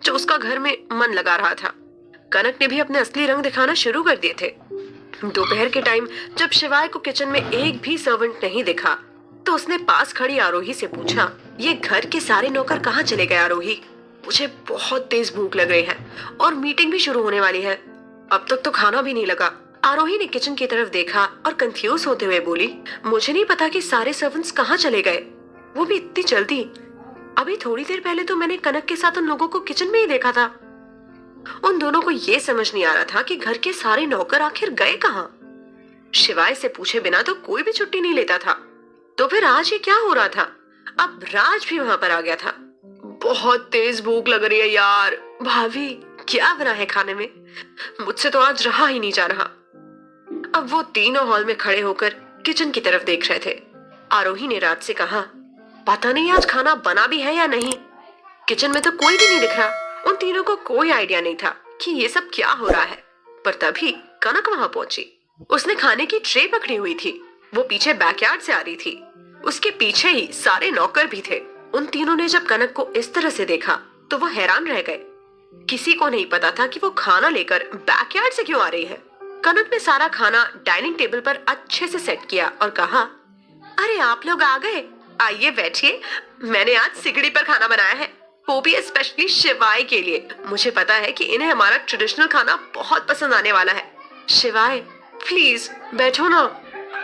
जो उसका घर में मन लगा रहा था। कनक ने भी अपने असली रंग दिखाना शुरू कर दिए थे। दोपहर के टाइम जब शिवाय को किचन में एक भी सर्वेंट नहीं दिखा, तो उसने पास खड़ी आरोही से पूछा, ये घर के सारे नौकर कहाँ चले गए आरोही? मुझे बहुत तेज भूख लग रही है और मीटिंग भी शुरू होने वाली है। अब तक तो खाना भी नहीं लगा। आरोही ने किचन की तरफ देखा और कंफ्यूज होते हुए बोली, मुझे नहीं पता कि सारे सर्वेंट्स कहाँ चले गए, वो भी इतनी जल्दी। अभी थोड़ी देर पहले तो मैंने कनक के साथ उन लोगों को किचन में ही देखा था। उन दोनों को ये समझ नहीं आ रहा था कि घर के सारे नौकर आखिर गए कहाँ। शिवाय से पूछे बिना तो कोई भी छुट्टी नहीं लेता था। तो फिर आज ये क्या हो रहा था? अब राज भी वहां पर आ गया था। बहुत तेज भूख लग रही है यार। भाभी क्या बना है खाने में? मुझसे तो आज रहा ही नहीं जा रहा। अब वो तीनों हॉल में खड़े होकर किचन की तरफ देख रहे थे। आरोही ने राज से कहा, पता नहीं आज खाना बना भी है या नहीं। किचन में तो कोई भी नहीं दिख रहा। उन तीनों को कोई आइडिया नहीं था कि ये सब क्या हो रहा है। पर तभी कनक वहां पहुंची। उसने खाने की ट्रे पकड़ी हुई थी। वो पीछे बैकयार्ड से आ रही थी। उसके पीछे ही सारे नौकर भी थे। उन तीनों ने जब कनक को इस तरह से देखा तो वो हैरान रह गए। किसी को नहीं पता था कि वो खाना लेकर बैकयार्ड से क्यों आ रही है। कनक ने सारा खाना डाइनिंग टेबल पर अच्छे से सेट किया और कहा, अरे आप लोग आ गए, आइए बैठिए। मैंने आज सिगड़ी पर खाना बनाया है, वो भी स्पेशली शिवाय के लिए। मुझे पता है कि इन्हें हमारा ट्रेडिशनल खाना बहुत पसंद आने वाला है। शिवाय प्लीज बैठो ना।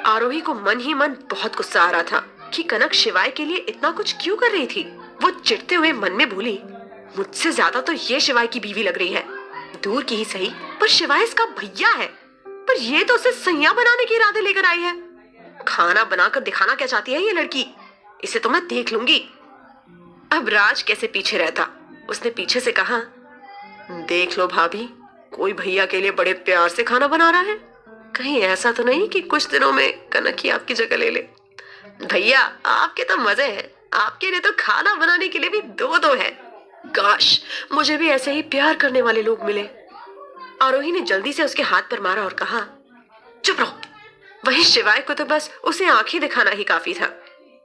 आरोही को मन ही मन बहुत गुस्सा आ रहा था कि कनक शिवाय के लिए इतना कुछ क्यों कर रही थी। वो चिढ़ते हुए मन में बोली, मुझसे ज्यादा तो ये शिवाय की बीवी लग रही है। दूर की ही सही, पर शिवाय इसका भैया है। पर ये तो उसे सैया बनाने के इरादे लेकर आई है। खाना बनाकर दिखाना क्या चाहती है ये लड़की, इसे तो मैं देख लूंगी। अब राज कैसे पीछे रहता। उसने पीछे से कहा, देख लो भाभी, कोई भैया के लिए बड़े प्यार से खाना बना रहा है। कहीं ऐसा तो नहीं कि कुछ दिनों में कनक ही आपकी जगह ले ले। भैया आपके तो मजे हैं, आपके लिए तो खाना बनाने के लिए भी दो है। काश मुझे भी ऐसे ही प्यार करने वाले लोग मिले। आरोही ने जल्दी से उसके हाथ पर मारा और कहा, चुप रहो। वहीं शिवाय को तो बस उसे आंखें दिखाना ही काफी था।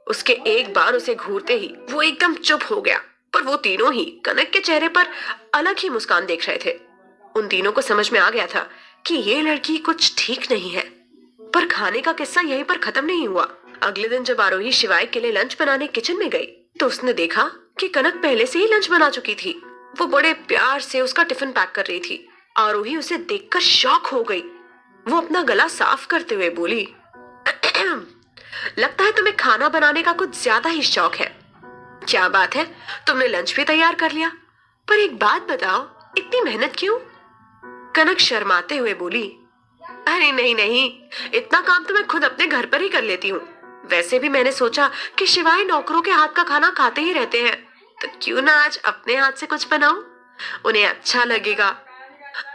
उसके एक बार उसे घूरते ही वो एकदम चुप हो गया। पर वो तीनों ही कनक के चेहरे पर अलग ही मुस्कान देख रहे थे। उन तीनों को समझ में आ गया था कि ये लड़की कुछ ठीक नहीं है। पर खाने का किस्सा यहीं पर खत्म नहीं हुआ। अगले दिन जब आरोही शिवाय के लिए लंच बनाने किचन में गई तो उसने देखा कि कनक पहले से ही लंच बना चुकी थी। वो बड़े प्यार से उसका टिफिन पैक कर रही थी। आरोही उसे देखकर शॉक हो गई। वो अपना गला साफ करते हुए बोली, लगता है तुम्हें खाना बनाने का कुछ ज्यादा ही शौक है। क्या बात है, तुमने लंच भी तैयार कर लिया। पर एक बात बताओ, इतनी मेहनत क्यों? कनक शर्माते हुए बोली, अरे नहीं नहीं, इतना काम तो मैं खुद अपने घर पर ही कर लेती हूँ। वैसे भी मैंने सोचा कि शिवाय नौकरों के हाथ का खाना खाते ही रहते हैं, तो क्यों ना आज अपने हाथ से कुछ बनाऊं, उन्हें अच्छा लगेगा।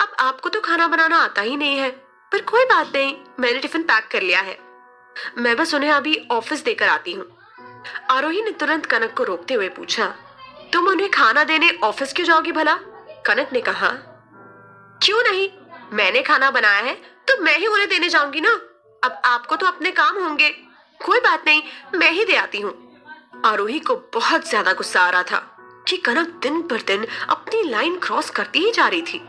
अब आपको तो खाना बनाना आता ही नहीं है, पर कोई बात नहीं, मैंने टिफिन पैक कर लिया है। मैं बस उन्हें अभी ऑफिस देकर आती हूँ। आरोही ने तुरंत कनक को रोकते हुए पूछा, तुम उन्हें खाना देने ऑफिस क्यों जाओगी भला? कनक ने कहा, क्यों नहीं, मैंने खाना बनाया है तो मैं ही उन्हें देने जाऊंगी ना। अब आपको तो अपने काम होंगे। कोई बात नहीं, मैं ही दे आती हूँ। आरोही को बहुत ज्यादा गुस्सा आ रहा था कि कनक दिन पर दिन अपनी लाइन क्रॉस करती ही जा रही थी,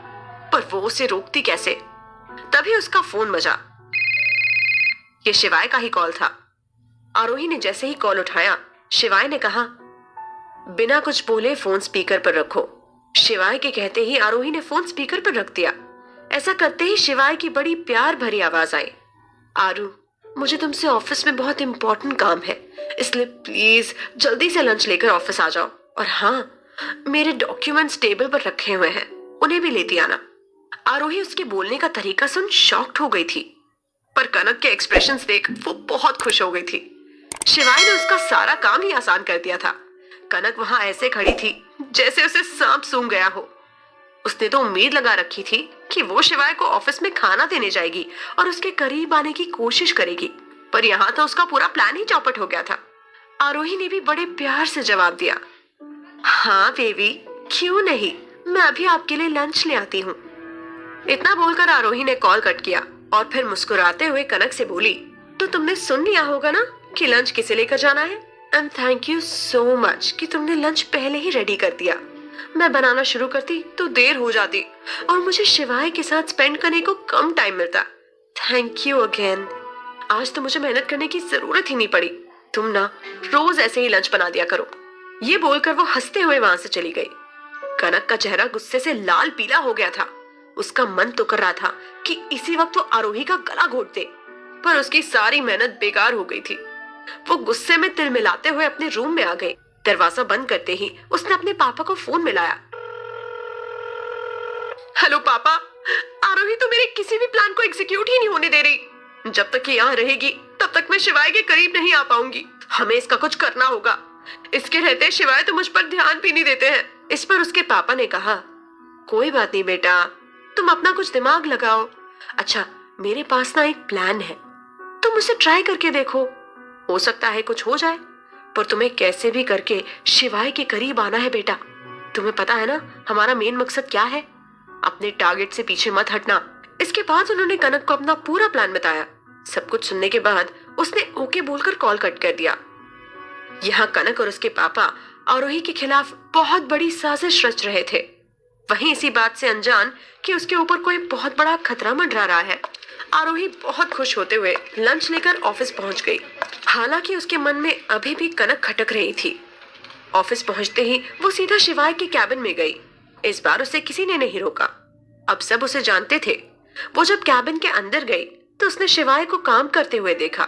पर वो उसे रोकती कैसे। तभी उसका फोन बजा। ये शिवाय का ही कॉल था। आरोही ने जैसे ही कॉल उठाया, शिवाय ने कहा, बिना कुछ बोले फोन स्पीकर पर रखो। शिवाय के कहते ही आरोही ने फोन स्पीकर पर रख दिया। ऐसा करते ही शिवाय की बड़ी प्यार भरी आवाज आई, आरू, मुझे तुमसे ऑफिस में बहुत इंपॉर्टेंट काम है, इसलिए प्लीज जल्दी से लंच लेकर ऑफिस आ जाओ। और हाँ, मेरे डॉक्यूमेंट्स टेबल पर रखे हुए हैं, उन्हें भी लेती आना। आरोही उसके बोलने का तरीका सुन शॉक्ड हो गई थी, पर कनक के एक्सप्रेशंस देख वो बहुत खुश हो गई थी। शिवाय ने उसका सारा काम ही आसान कर दिया था। कनक वहां ऐसे खड़ी थी जैसे उसे सांप सूंघ गया हो। उसने तो उम्मीद लगा रखी थी कि वो शिवाय को ऑफिस में खाना देने जाएगी और उसके करीब आने की कोशिश करेगी, पर यहाँ तो उसका पूरा प्लान ही चौपट हो गया था। आरोही ने भी बड़े प्यार से जवाब दिया, हाँ बेबी, क्यों नहीं, मैं अभी आपके लिए लंच ले आती हूँ। इतना बोलकर आरोही ने कॉल कट किया और फिर मुस्कुराते हुए कनक से बोली, तो तुमने सुन लिया होगा ना कि लंच किसे लेकर जाना है। And thank you so much कि तुमने लंच पहले ही रेडी कर दिया। मैं बनाना शुरू करती तो देर हो जाती और मुझे शिवाय के साथ स्पेंड करने को कम टाइम मिलता। Thank you again. आज तो मुझे मेहनत करने की जरूरत ही नहीं पड़ी। तुम ना रोज ऐसे ही लंच बना दिया करो। ये बोलकर वो हंसते हुए वहां से चली गई। कनक का चेहरा गुस्से से लाल पीला हो गया था। उसका मन तो कर रहा था कि इसी वक्त वो आरोही का गला घोट दे, पर उसकी सारी मेहनत बेकार हो गई थी। वो गुस्से में तिलमिलाते हुए अपने रूम में आ गई। दरवाजा बंद करते ही उसने अपने पापा को फोन मिलाया। हेलो पापा, आरोही तो मेरे किसी भी प्लान को एग्जीक्यूट ही नहीं होने दे रही। जब तक ये यहाँ रहेगी तब तक मैं शिवाय के करीब नहीं आ पाऊंगी। हमें इसका कुछ करना होगा। इसके रहते शिवाय तो मुझ पर ध्यान भी नहीं देते हैं। इस पर उसके पापा ने कहा, कोई बात नहीं बेटा, तुम अपना कुछ दिमाग लगाओ। अच्छा, मेरे पास ना एक प्लान है, तुम उसे ट्राई करके देखो। हो सकता है कुछ हो जाए, पर तुम्हें कैसे भी करके शिवाय के करीब आना है बेटा। तुम्हें पता है ना हमारा मेन मकसद क्या है? अपने टारगेट से पीछे मत हटना। इसके बाद उन्होंने कनक को अपना पूरा प्लान बताया। सब कुछ सुनने के बाद उसने ओके बोलकर कॉल कट कर दिया। यहाँ कनक और उसके पापा आरोही के खिलाफ बहुत बड़ी साजिश रच रहे थे। वहीं इसी बात से अनजान कि उसके ऊपर कोई बहुत बड़ा खतरा मंडरा रहा है, आरोही बहुत खुश होते हुए लंच लेकर ऑफिस पहुंच गई। हालांकि उसके मन में अभी भी कनक खटक रही थी। ऑफिस पहुंचते ही वो सीधा शिवाय के कैबिन में गई। इस बार उसे किसी ने नहीं रोका। अब सब उसे जानते थे। वो जब कैबिन के अंदर गई तो उसने शिवाय को काम करते हुए देखा।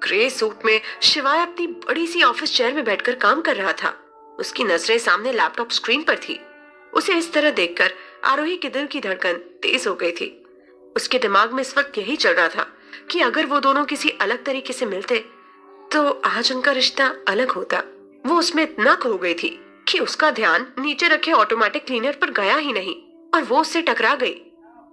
ग्रे सूट में शिवाय अपनी बड़ी सी ऑफिस चेयर में बैठकर काम कर रहा था। उसकी नजरें सामने लैपटॉप स्क्रीन पर थी। उसे इस तरह देखकर आरोही के दिल की धड़कन तेज हो गई थी। उसके दिमाग में इस वक्त यही चल रहा था कि अगर वो दोनों किसी अलग तरीके से मिलते तो आज उनका रिश्ता अलग होता। वो उसमें इतना खो गई थी कि उसका ध्यान नीचे रखे ऑटोमेटिक क्लीनर पर गया ही नहीं और वो उससे टकरा गई।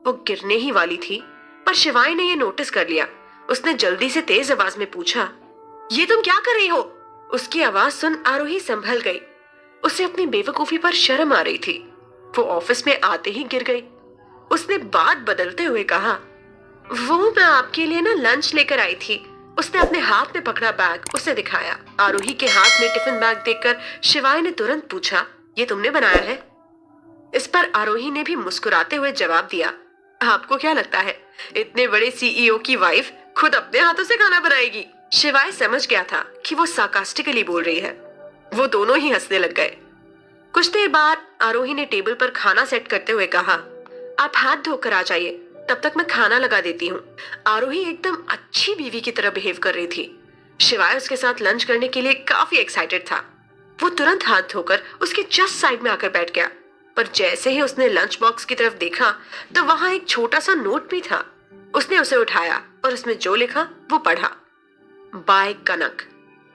वो गिरने ही वाली थी, पर शिवाय ने ये नोटिस कर लिया। उसने जल्दी से तेज आवाज में पूछा, ये तुम क्या कर रही हो? उसकी आवाज सुन आरोही संभल गई। उसे अपनी बेवकूफी पर शर्म आ रही थी। वो ऑफिस में आते ही गिर गई। उसने बात बदलते हुए कहा, वो मैं आपके लिए ना लंच लेकर आई थी। उसने अपने हाथ में पकड़ा बैग उसे दिखाया। आरोही के हाथ में टिफिन बैग देखकर शिवाय ने तुरंत पूछा, ये तुमने बनाया है? इस पर आरोही ने भी मुस्कुराते हुए जवाब दिया, आपको क्या लगता है इतने बड़े सीईओ की वाइफ खुद अपने हाथों से खाना बनाएगी? शिवाय समझ गया था कि वो सार्कास्टिकली बोल रही है। वो दोनों ही हंसने लग गए। कुछ देर बाद आरोही ने टेबल पर खाना सेट करते हुए कहा, आप हाथ धोकर आ जाइए, तब तक मैं खाना लगा देती हूँ। आरोही एकदम अच्छी बीवी की तरह बिहेव कर रही थी। शिवाय उसके साथ लंच करने के लिए काफी एक्साइटेड था। वो तुरंत हाथ धोकर उसके जस्ट साइड में आकर बैठ गया, पर जैसे ही उसने लंच बॉक्स की तरफ देखा तो वहां एक छोटा सा नोट भी था। उसने उसे उठाया और उसमें जो लिखा वो पढ़ा, बाय कनक।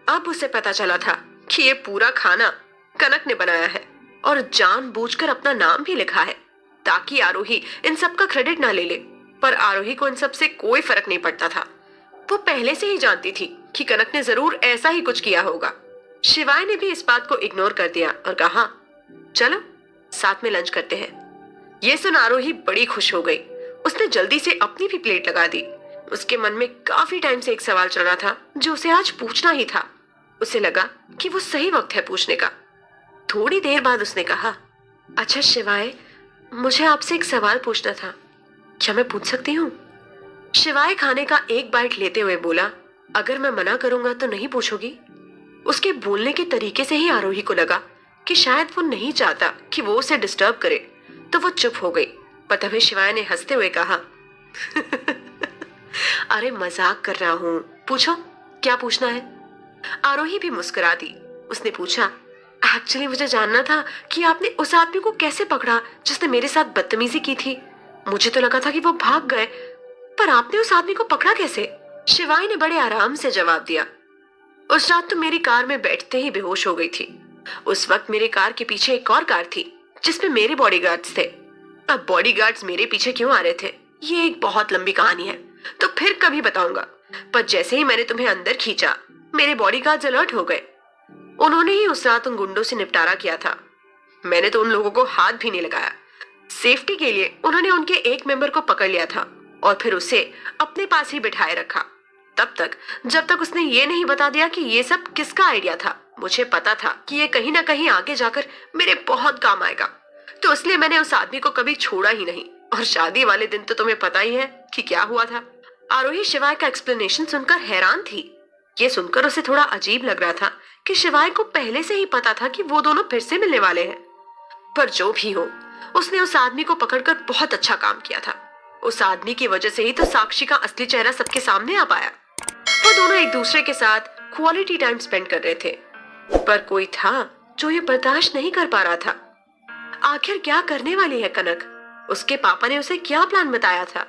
अब उसे पता चला था कि ये पूरा खाना कनक ने बनाया है और जानबूझकर अपना नाम भी लिखा है ताकि आरोही इन सब का क्रेडिट ना ले ले। पर आरोही को इन सब से कोई फर्क नहीं पड़ता था। वो पहले से ही जानती थी कि कनक ने जरूर ऐसा ही कुछ किया होगा। शिवाय ने भी इस बात को इग्नोर कर दिया और कहा, चलो साथ में लंच करते हैं। ये सुन आरोही बड़ी खुश हो गई। उसने जल्दी से अपनी भी प्लेट लगा दी। उसके मन में काफी टाइम से एक सवाल चल रहा था जो उसे आज पूछना ही था। उसे लगा कि वो सही वक्त है पूछने का। थोड़ी देर बाद उसने कहा, अच्छा शिवाय, मुझे आपसे एक सवाल पूछना था, क्या मैं पूछ सकती हूँ? शिवाय खाने का एक बाइट लेते हुए बोला, अगर मैं मना करूंगा तो नहीं पूछोगी? उसके बोलने के तरीके से ही आरोही को लगा कि शायद वो नहीं चाहता कि वो उसे डिस्टर्ब करे, तो वो चुप हो गई। पर तभी शिवाय ने हंसते हुए कहा, अरे मजाक कर रहा हूँ, पूछो क्या पूछना है? आरोही भी मुस्कुरा दी। उसने पूछा, एक्चुअली मुझे जानना था कि आपने उस आदमी को कैसे पकड़ा जिसने मेरे साथ बदतमीजी की थी। मुझे तो लगा था कि वो भाग गए, पर आपने उस आदमी को पकड़ा कैसे? शिवाय ने बड़े आराम से जवाब दिया, उस रात तो मेरी कार में बैठते ही बेहोश हो गई थी। उस वक्त मेरे कार के पीछे एक और कार थी जिसमें मेरे बॉडीगार्ड्स थे। अब बॉडीगार्ड्स मेरे पीछे क्यों आ रहे थे ये एक बहुत लंबी कहानी है, तो फिर कभी बताऊंगा। पर जैसे ही मैंने तुम्हें अंदर खींचा, मेरे बॉडीगार्ड्स अलर्ट हो गए। उन्होंने ही उस रात उन गुंडों से निपटारा किया था। मैंने तो उन लोगों को हाथ भी नहीं लगाया। सेफ्टी के लिए उन्होंने उनके एक मेंबर को पकड़ लिया था और फिर उसे अपने पास ही बिठाए रखा। तब तक जब तक उसने ये नहीं बता दिया कि ये सब किसका आइडिया था। मुझे पता था कि ये कहीं ना कहीं आगे जाकर मेरे बहुत काम आएगा, तो इसलिए मैंने उस आदमी को कभी छोड़ा ही नहीं। और शादी वाले दिन तो तुम्हें पता ही है कि क्या हुआ था। आरोही शिवाय का एक्सप्लेनेशन सुनकर हैरान थी। ये सुनकर उसे थोड़ा अजीब लग रहा था कि शिवाय को पहले से ही पता था कि वो दोनों फिर से मिलने वाले हैं। पर जो भी हो, उसने उस आदमी को पकड़कर बहुत अच्छा काम किया था। उस आदमी की वजह से ही तो साक्षी का असली चेहरा सबके सामने आ पाया। वो दोनों एक दूसरे के साथ क्वालिटी टाइम स्पेंड कर रहे थे, पर कोई था जो ये बर्दाश्त नहीं कर पा रहा था। आखिर क्या करने वाली है कनक? उसके पापा ने उसे क्या प्लान बताया था?